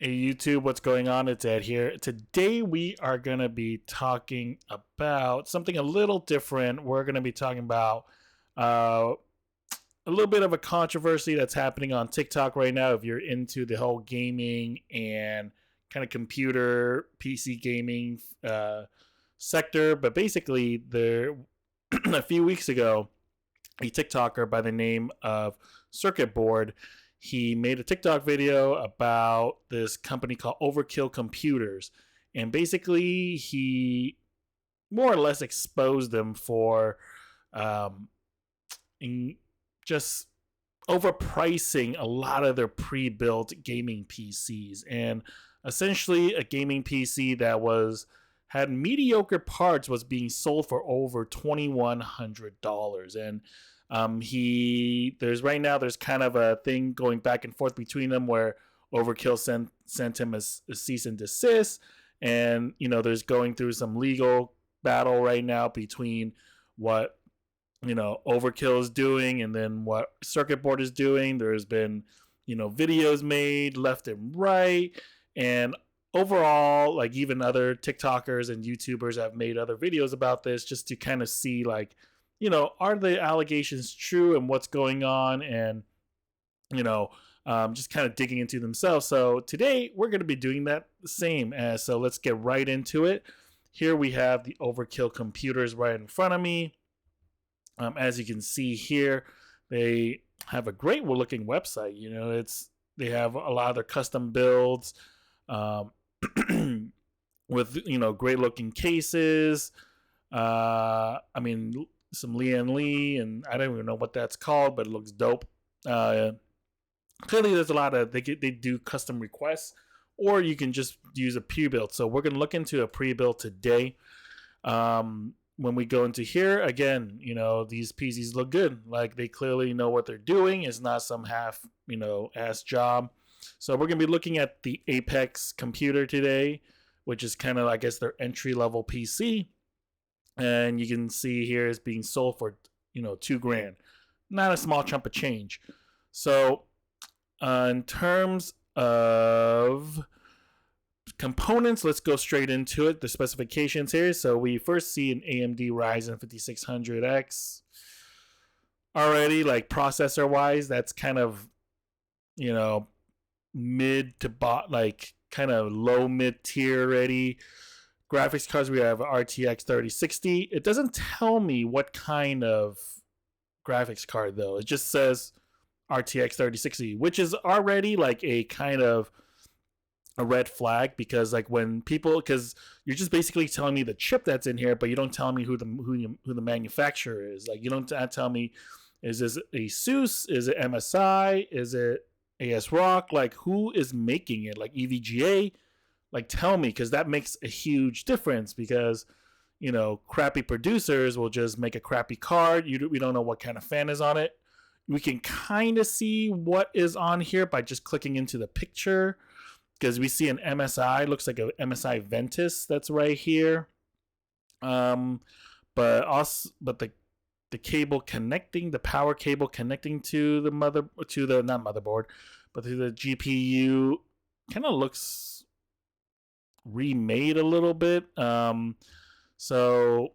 Hey YouTube, what's going on? It's Ed here. Today we are going to be talking about something a little different. We're going to be talking about uh, a little bit of a controversy that's happening on TikTok right now. If you're into the whole gaming and kind of computer PC gaming sector, but basically, there a few weeks ago, a TikToker by the name of Circuit Board. He made a TikTok video about this company called Overkill Computers. And basically, he more or less exposed them for um, just overpricing a lot of their pre built gaming PCs. And essentially, a gaming PC that had mediocre parts was being sold for over $2,100. And there's kind of a thing going back and forth between them where Overkill sent him a cease and desist, and there's going through some legal battle right now between what Overkill is doing and then what Circuit Board is doing. There's been videos made left and right, and overall, like, even other TikTokers and YouTubers have made other videos about this just to kind of see, like, are the allegations true and what's going on, and just kind of digging into themselves. So today we're going to be doing that the same as. So let's get right into it. Here we have the Overkill computers right in front of me. As you can see here, they have a great looking website. They have a lot of their custom builds with great looking cases. I mean, some Lian Li, and I don't even know what that's called, but it looks dope. Clearly, there's a lot of they do custom requests, or you can just use a pre-built. So we're gonna look into a pre-built today. When we go into here again, these PCs look good. Like, they clearly know what they're doing. It's not some half ass job. So we're gonna be looking at the Apex computer today, which is kind of, I guess, their entry level PC. And you can see here it's being sold for $2,000, not a small chunk of change. So in terms of components, let's go straight into it. The specifications here. So we first see an AMD Ryzen 5600X. Already, like, processor wise, that's kind of mid to like kind of low mid tier already. Graphics cards, we have RTX 3060. It doesn't tell me what kind of graphics card, though. It just says RTX 3060, which is already like a kind of a red flag, because because you're just basically telling me the chip that's in here, but you don't tell me who the manufacturer is. Like, you don't tell me, is this ASUS? Is it MSI? Is it ASRock? Like, who is making it? Like, EVGA? Like, tell me, because that makes a huge difference, because crappy producers will just make a crappy card. We don't know what kind of fan is on it. We can kind of see what is on here by just clicking into the picture, because we see an MSI, looks like a MSI Ventus that's right here. But the cable connecting, the power cable connecting to the not motherboard, but to the GPU kind of looks remade a little bit. So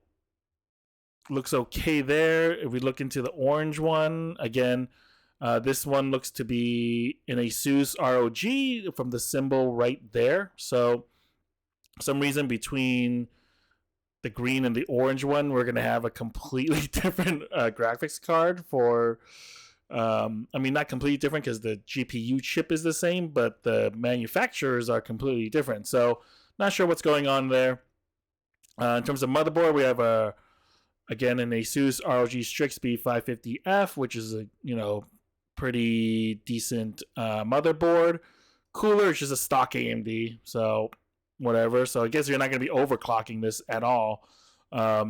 looks okay there. If we look into the orange one again, this one looks to be an ASUS ROG from the symbol right there. So for some reason, between the green and the orange one, we're going to have a completely different graphics card for not completely different, because the GPU chip is the same, but the manufacturers are completely different. So not sure what's going on there. In terms of motherboard, we have again an ASUS ROG Strix B550F, which is a pretty decent motherboard. Cooler is just a stock AMD, so whatever. So I guess you're not going to be overclocking this at all.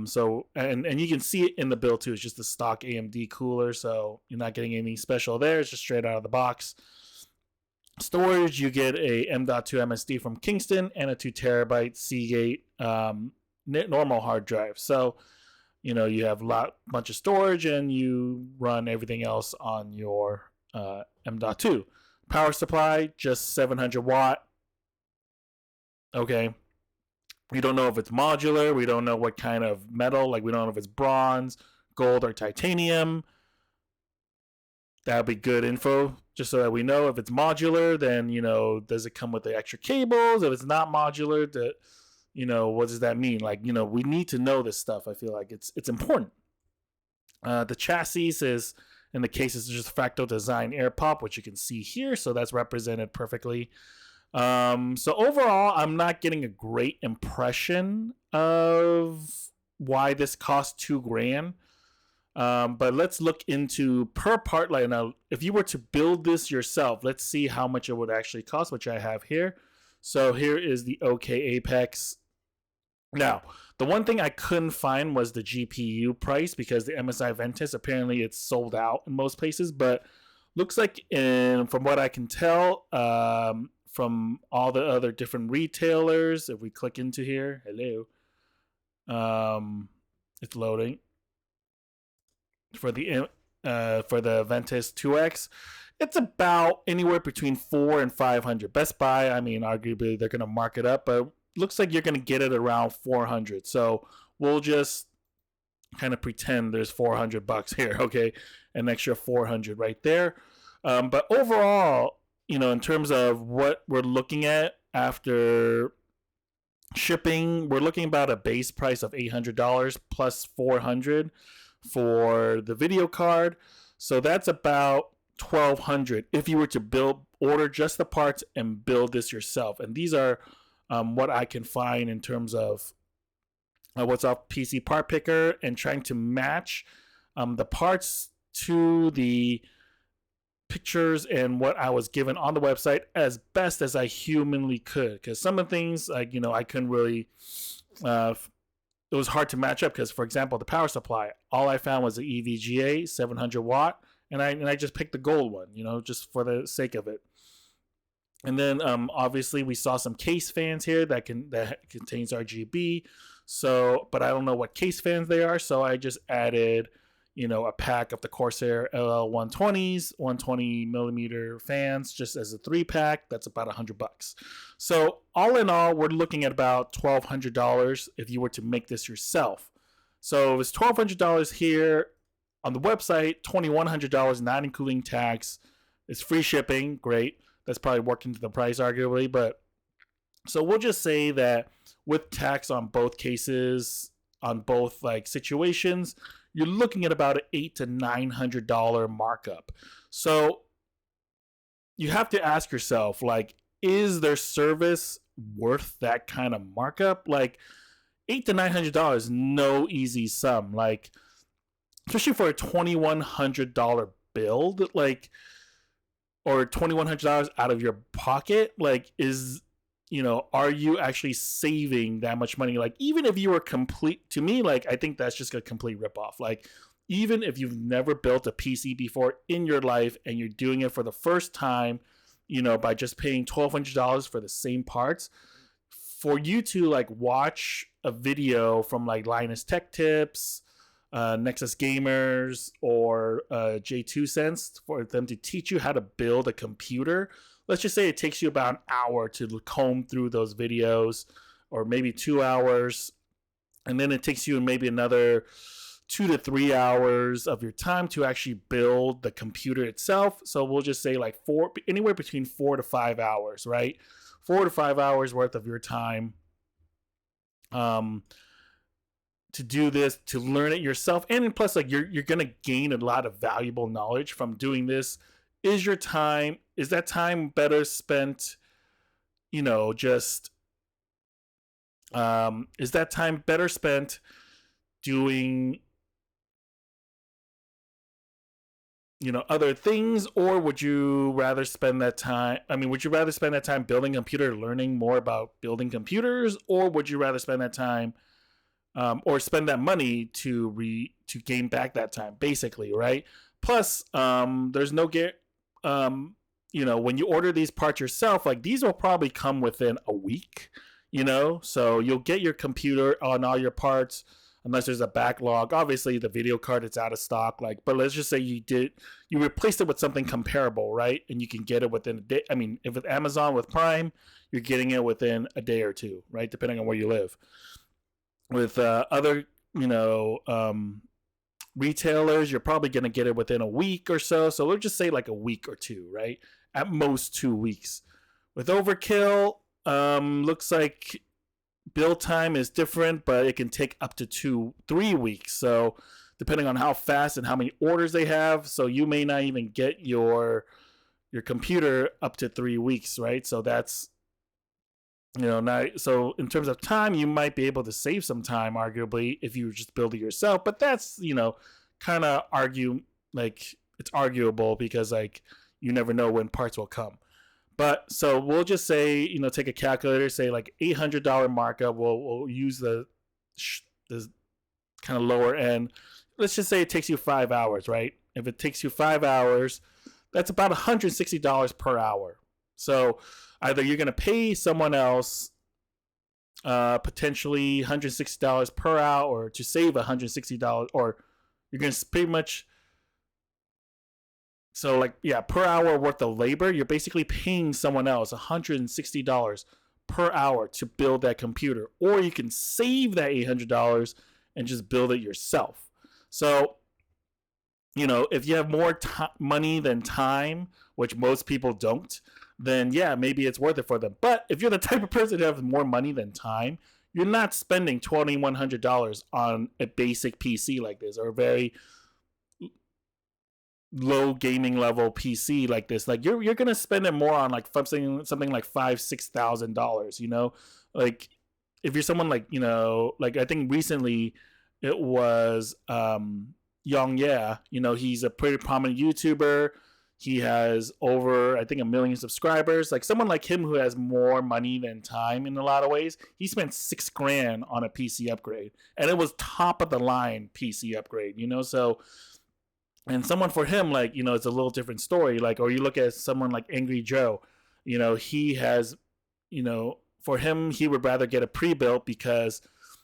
So you can see it in the build too. It's just a stock AMD cooler, so you're not getting anything special there. It's just straight out of the box. Storage, you get a M.2 MSD from Kingston and a 2TB Seagate normal hard drive. So you have a bunch of storage, and you run everything else on your M.2. Power supply, just 700 watt Okay. We don't know if it's modular. We don't know what kind of metal. Like, we don't know if it's bronze, gold, or titanium. That would be good info, just so that we know. If it's modular, then, does it come with the extra cables? If it's not modular, what does that mean? Like, we need to know this stuff. I feel like it's important. The chassis is, in the case, it's just fractal design air pop, which you can see here. So that's represented perfectly. So overall, I'm not getting a great impression of why this cost $2,000. But let's look into per part. Like, now, if you were to build this yourself, let's see how much it would actually cost, which I have here. So here is the OK Apex. Now, the one thing I couldn't find was the GPU price, because the MSI Ventus, apparently it's sold out in most places, but looks like, from what I can tell, from all the other different retailers, if we click into here, it's loading for the Ventus 2X. It's about anywhere between $400 and $500. Best Buy, I mean, arguably they're going to mark it up, but looks like you're going to get it around $400. So we'll just kind of pretend there's $400 here, okay? An extra $400 right there. But overall, in terms of what we're looking at after shipping, we're looking about a base price of $800 plus $400 for the video card. So that's about $1,200 if you were to order just the parts and build this yourself. And these are what I can find in terms of what's off PC Part Picker, and trying to match the parts to the pictures and what I was given on the website as best as I humanly could. Because some of the things, like, I couldn't really, it was hard to match up. Because, for example, the power supply, all I found was the EVGA 700 watt, and I just picked the gold one, just for the sake of it. And then obviously we saw some case fans here that contains RGB. So, but I don't know what case fans they are, so I just added, a pack of the Corsair LL120s, 120 millimeter fans, just as a 3-pack. That's about $100. So all in all, we're looking at about $1,200 if you were to make this yourself. So it's $1,200 here on the website, $2,100 not including tax. It's free shipping, great. That's probably worked into the price, arguably, but so we'll just say that with tax on both cases, on both like situations, you're looking at about an $800 to $900 markup. So you have to ask yourself, like, is their service worth that kind of markup? Like, $800 to $900, no easy sum. Like, especially for a $2,100 build, like, or $2,100 out of your pocket, like, are you actually saving that much money? Like, even if you were to me, like, I think that's just a complete ripoff. Like, even if you've never built a PC before in your life and you're doing it for the first time, by just paying $1,200 for the same parts, for you to like watch a video from like Linus Tech Tips, Nexus Gamers, or J2 Sense, for them to teach you how to build a computer. Let's just say it takes you about an hour to comb through those videos, or maybe 2 hours. And then it takes you maybe another 2 to 3 hours of your time to actually build the computer itself. So we'll just say like anywhere between 4 to 5 hours, right? 4 to 5 hours worth of your time to do this, to learn it yourself. And plus, like, you're going to gain a lot of valuable knowledge from doing this. Is that time better spent, is that time better spent doing, other things? Or would you rather spend that time, building a computer, learning more about building computers? Or would you rather spend that time, or spend that money to gain back that time, basically, right? Plus, there's no when you order these parts yourself, like, these will probably come within a week, so you'll get your computer on all your parts unless there's a backlog. Obviously, the video card it's out of stock. Like, but let's just say you replaced it with something comparable, right? And you can get it within a day. I mean, if it's Amazon with Prime, you're getting it within a day or two, right? Depending on where you live. With other, retailers, you're probably going to get it within a week or so. So let's just say like a week or two, right? At most 2 weeks. With Overkill, looks like build time is different, but it can take up to 2-3 weeks. So depending on how fast and how many orders they have, so you may not even get your computer up to 3 weeks, right? So that's not, so in terms of time, you might be able to save some time, arguably, if you just build it yourself. But that's kind of it's arguable because like you never know when parts will come. But so we'll just say, take a calculator, say like $800 markup. We'll use the kind of lower end. Let's just say it takes you 5 hours, right? If it takes you 5 hours, that's about $160 per hour. So either you're going to pay someone else potentially $160 per hour or to save $160, or you're going to pretty much, so like, yeah, per hour worth of labor, you're basically paying someone else $160 per hour to build that computer. Or you can save that $800 and just build it yourself. So, if you have more money than time, which most people don't, then yeah, maybe it's worth it for them. But if you're the type of person who has more money than time, you're not spending $2,100 on a basic PC like this, or a very low gaming level PC like this. Like you're gonna spend it more on like something like $5,000-$6,000. Like if you're someone like like I think recently it was Young Yeah. He's a pretty prominent YouTuber. He has over, I think, 1 million subscribers. Like someone like him who has more money than time in a lot of ways, he spent $6,000 on a PC upgrade, and it was top of the line PC upgrade. So, and someone for him, like it's a little different story. Like, or you look at someone like Angry Joe, he has, for him, he would rather get a pre-built because,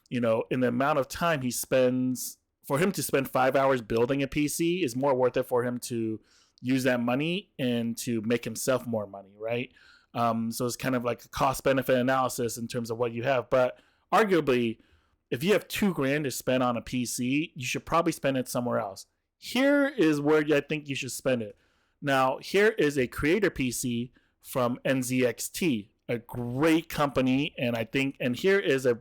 in the amount of time he spends, for him to spend 5 hours building a PC is more worth it for him to use that money and to make himself more money, right? So it's kind of like a cost benefit analysis in terms of what you have. But arguably, if you have $2,000 to spend on a PC, you should probably spend it somewhere else. Here is where I think you should spend it. Now, here is a creator PC from NZXT, a great company, and here is a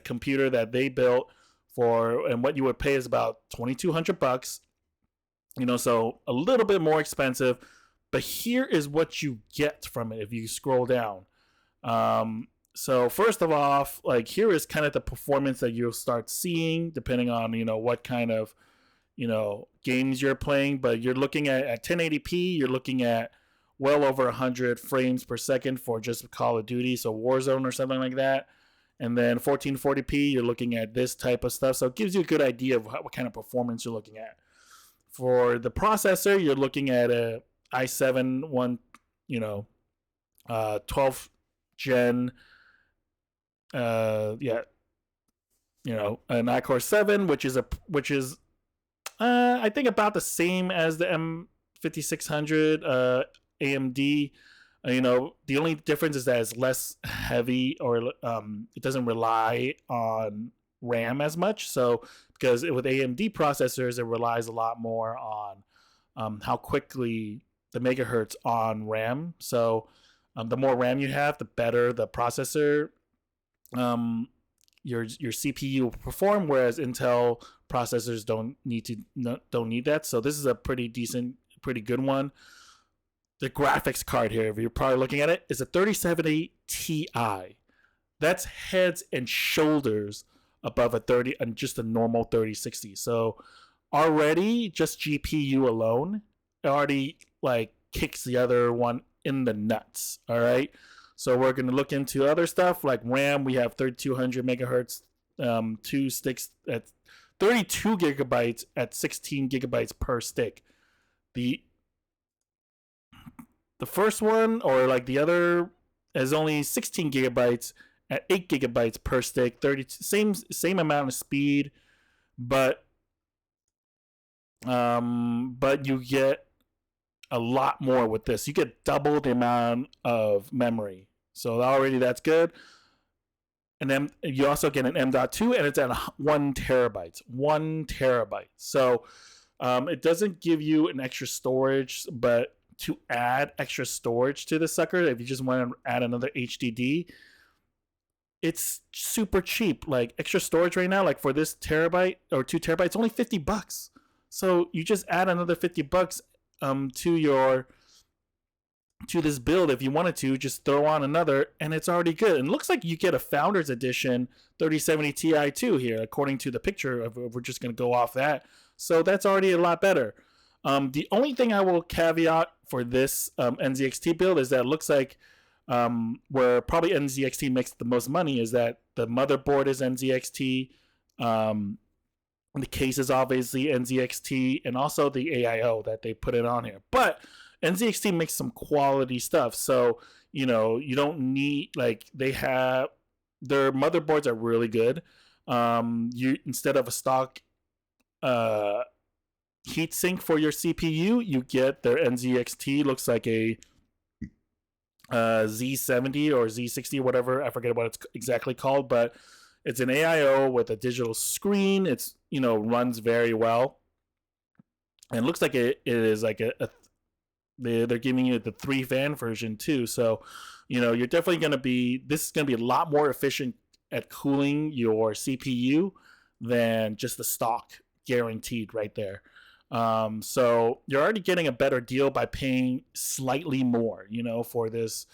computer that they built for, and what you would pay is about $2,200. So a little bit more expensive, but here is what you get from it if you scroll down. So first of all, like here is kind of the performance that you'll start seeing depending on, what kind of, games you're playing. But you're looking at 1080p, you're looking at well over 100 frames per second for just Call of Duty, so Warzone or something like that. And then 1440p, you're looking at this type of stuff. So it gives you a good idea of what kind of performance you're looking at. For the processor, you're looking at a i7 12th gen, an iCore 7, which is I think about the same as the M5600 AMD. The only difference is that it's less heavy, or it doesn't rely on RAM as much. So because with AMD processors, it relies a lot more on how quickly the megahertz on RAM. So the more RAM you have, the better the processor your CPU will perform, whereas Intel processors don't need that. So this is a pretty good one. The graphics card here, if you're probably looking at it, is a 3070 Ti. That's heads and shoulders above just a normal 3060. So already just GPU alone already like kicks the other one in the nuts. All right. So we're going to look into other stuff like RAM. We have 3200 megahertz, 2 sticks at 32 gigabytes at 16 gigabytes per stick. The first one, or like the other, is only 16 gigabytes at 8 gigabytes per stick. Same amount of speed. but you get a lot more with this. You get double the amount of memory, so already that's good. And then you also get an M.2, and it's at 1 terabyte. 1 terabyte. So it doesn't give you an extra storage, but to add extra storage to the sucker, if you just want to add another HDD, it's super cheap. Like extra storage right now, like for this terabyte or 2 terabytes, only $50. So you just add another $50 to this build. If you wanted to just throw on another, and it's already good. And it looks like you get a Founders Edition 3070 Ti too here, according to the picture. If we're just going to go off that, so that's already a lot better. The only thing I will caveat for this NZXT build is that it looks like where probably NZXT makes the most money is that the motherboard is NZXT, the case is obviously NZXT, and also the AIO that they put it on here. But NZXT makes some quality stuff, so you don't need, like, they have their motherboards are really good. You, instead of a stock heatsink for your CPU, you get their NZXT. Looks like a Z70 or Z60, whatever, I forget what it's exactly called, but it's an AIO with a digital screen. It's runs very well, and it looks like it is like they're giving you the 3-fan version too. So you're definitely going to be, this is going to be a lot more efficient at cooling your CPU than just the stock, guaranteed right there. So you're already getting a better deal by paying slightly more, for this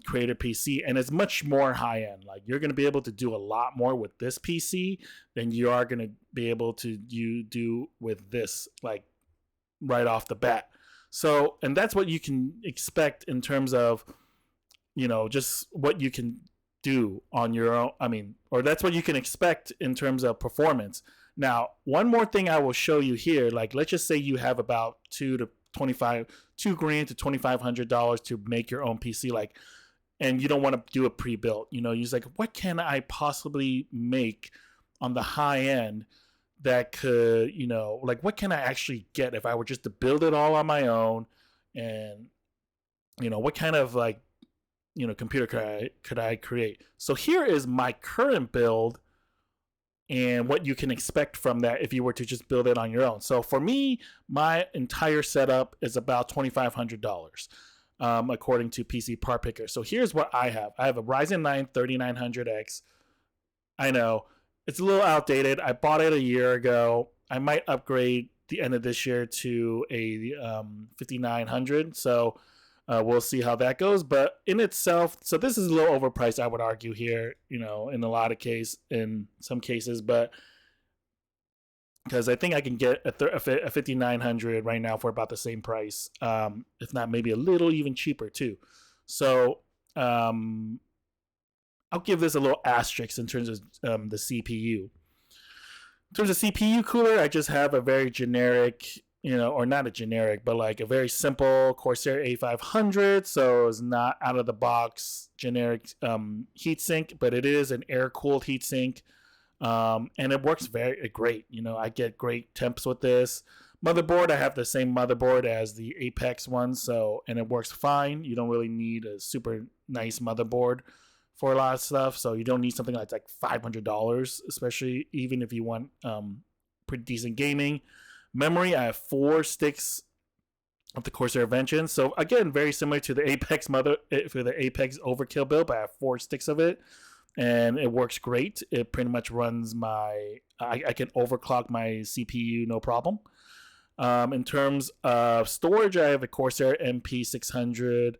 creator PC, and it's much more high end. Like, you're going to be able to do a lot more with this PC than you are going to be able to do with this, like, right off the bat. So, and that's what you can expect in terms of, just what you can do on your own. I mean, or that's what you can expect in terms of performance. Now, one more thing I will show you here, like, let's just say you have about $2,000 to $2,500 to make your own PC, like, and you don't want to do a pre-built. You're like, what can I possibly make on the high end that could, like, what can I actually get if I were just to build it all on my own? And what kind of, like, computer could I create? So here is my current build and what you can expect from that if you were to just build it on your own. So for me, my entire setup is about $2,500, according to PC Part Picker. So here's what I have. I have a Ryzen 9 3900X. I know it's a little outdated. I bought it a year ago. I might upgrade the end of this year to a 5900. So we'll see how that goes. But in itself, so this is a little overpriced, I would argue here, in some cases, but because I think I can get a 5900 right now for about the same price, if not maybe a little even cheaper too. So I'll give this a little asterisk in terms of the CPU. In terms of CPU cooler, I just have a very generic, or not a generic, but like a very simple Corsair A500. So it's not out of the box generic heatsink, but it is an air cooled heatsink. And it works very great. I get great temps with this. Motherboard, I have the same motherboard as the Apex one, and it works fine. You don't really need a super nice motherboard for a lot of stuff, so you don't need something that's like $500, especially even if you want pretty decent gaming. Memory, I have 4 sticks of the Corsair Vengeance. So again, very similar to the Apex Overkill build, but I have 4 sticks of it, and it works great. It pretty much runs I can overclock my CPU no problem. In terms of storage, I have a Corsair MP600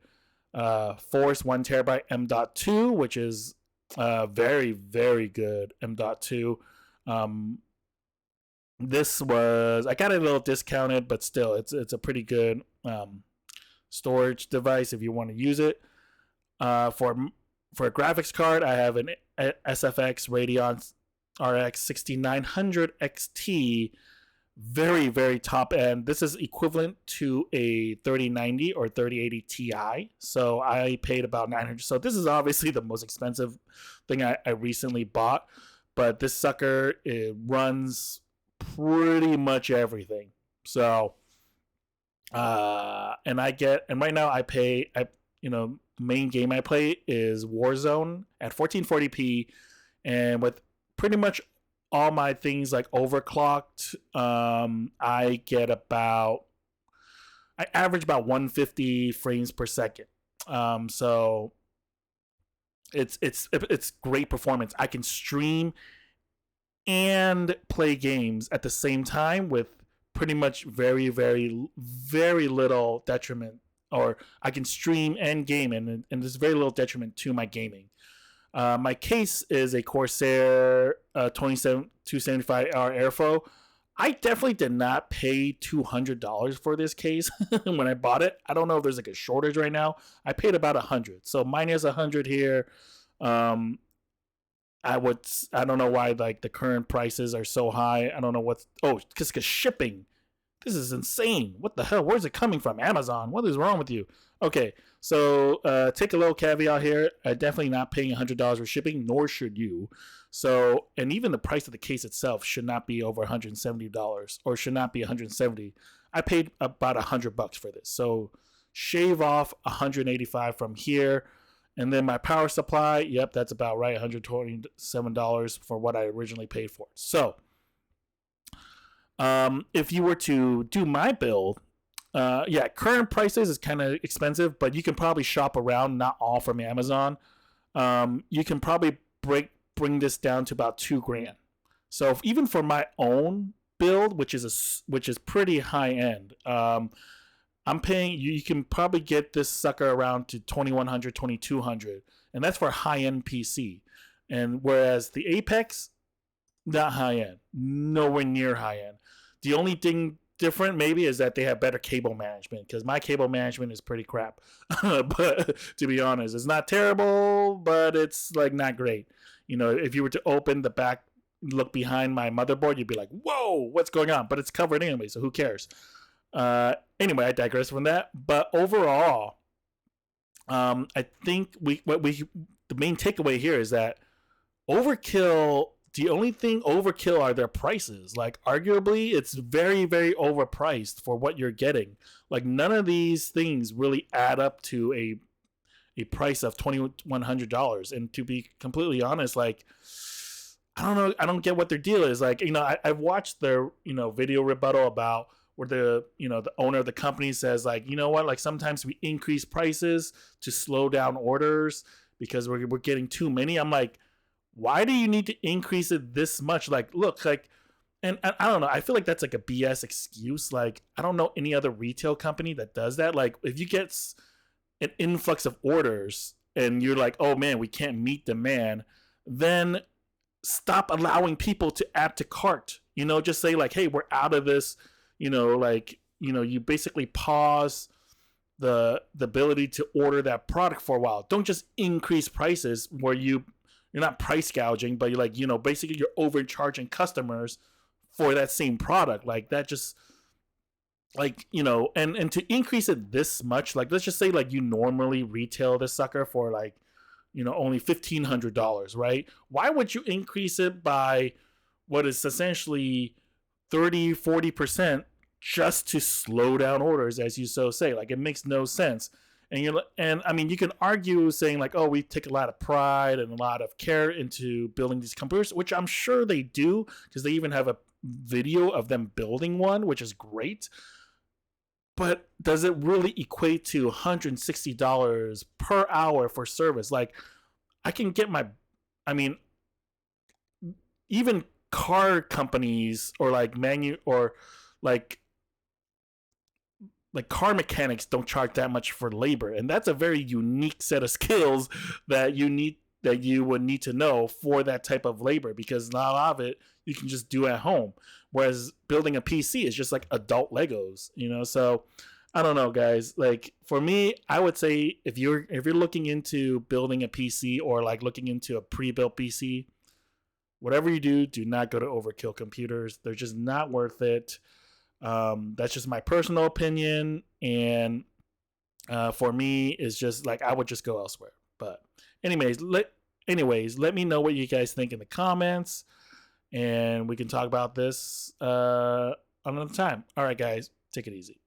Force 1 terabyte M.2, which is very, very good M.2. This was, I got it a little discounted, but still, it's a pretty good storage device if you want to use it. For a graphics card, I have an SFX Radeon RX 6900 XT, very, very top end. This is equivalent to a 3090 or 3080 Ti. So I paid about $900. So this is obviously the most expensive thing I recently bought. but this sucker, it runs pretty much everything. So and right now the main game I play is Warzone at 1440p, and with pretty much all my things like overclocked, I average about 150 frames per second. So it's great performance. I can stream and play games at the same time with pretty much very, very, very little detriment. Or I can stream and game, and there's very little detriment to my gaming. My case is a Corsair 275R Airflow. I definitely did not pay $200 for this case when I bought it. I don't know if there's like a shortage right now. I paid about $100, so minus $100 here. I don't know why like the current prices are so high. I don't know because shipping. This is insane. What the hell? Where's it coming from? Amazon. What is wrong with you? Okay, so take a little caveat here. Definitely not paying $100 for shipping, nor should you. So, and even the price of the case itself should not be over $170, or should not be $170. I paid about $100 for this. So shave off $185 from here. And then my power supply, yep, that's about right, $127 for what I originally paid for. So if you were to do my build, current prices is kind of expensive, but you can probably shop around, not all from Amazon. You can probably bring this down to about $2,000. So even for my own build, which is pretty high end, I'm paying you can probably get this sucker around to $2,100, $2,200, and that's for high end PC. And whereas the Apex, not high end, nowhere near high end. The only thing different maybe is that they have better cable management, because my cable management is pretty crap. But to be honest, it's not terrible, but it's like not great. If you were to open the back, look behind my motherboard, you'd be like, whoa, what's going on? But it's covered anyway, so who cares? Anyway, I digress from that. But overall, I think the main takeaway here is that Overkill, the only thing Overkill are their prices. Like, arguably, it's very, very overpriced for what you're getting. Like, none of these things really add up to a price of $2,100. And to be completely honest, like, I don't know, I don't get what their deal is. Like, I've watched their, video rebuttal about where the owner of the company says, like, you know what, like sometimes we increase prices to slow down orders because we're getting too many. I'm like, why do you need to increase it this much? Like, look, like, and I don't know. I feel like that's like a BS excuse. Like, I don't know any other retail company that does that. Like, if you get an influx of orders and you're like, oh man, we can't meet demand, then stop allowing people to add to cart. Just say like, hey, we're out of this. You basically pause the ability to order that product for a while. Don't just increase prices where you're not price gouging, but you're like, basically you're overcharging customers for that same product. Like, that just, like, and to increase it this much, like, let's just say like you normally retail this sucker for like, only $1,500, right? Why would you increase it by what is essentially 30-40% just to slow down orders, as you so say? Like, it makes no sense. And I mean, you can argue saying like, oh, we take a lot of pride and a lot of care into building these computers, which I'm sure they do, because they even have a video of them building one, which is great. But does it really equate to $160 per hour for service? Like, I can get even car companies or like like car mechanics don't charge that much for labor, and that's a very unique set of skills that you would need to know for that type of labor, because not a lot of it you can just do at home, whereas building a PC is just like adult Legos. So I don't know, guys. Like, for me, I would say if you're looking into building a PC or like looking into a pre-built PC, whatever you do not go to Overkill computers. They're just not worth it. That's just my personal opinion, and for me, it's just like I would just go elsewhere. But anyways, anyways, let me know what you guys think in the comments, and we can talk about this another time. All right, guys, take it easy.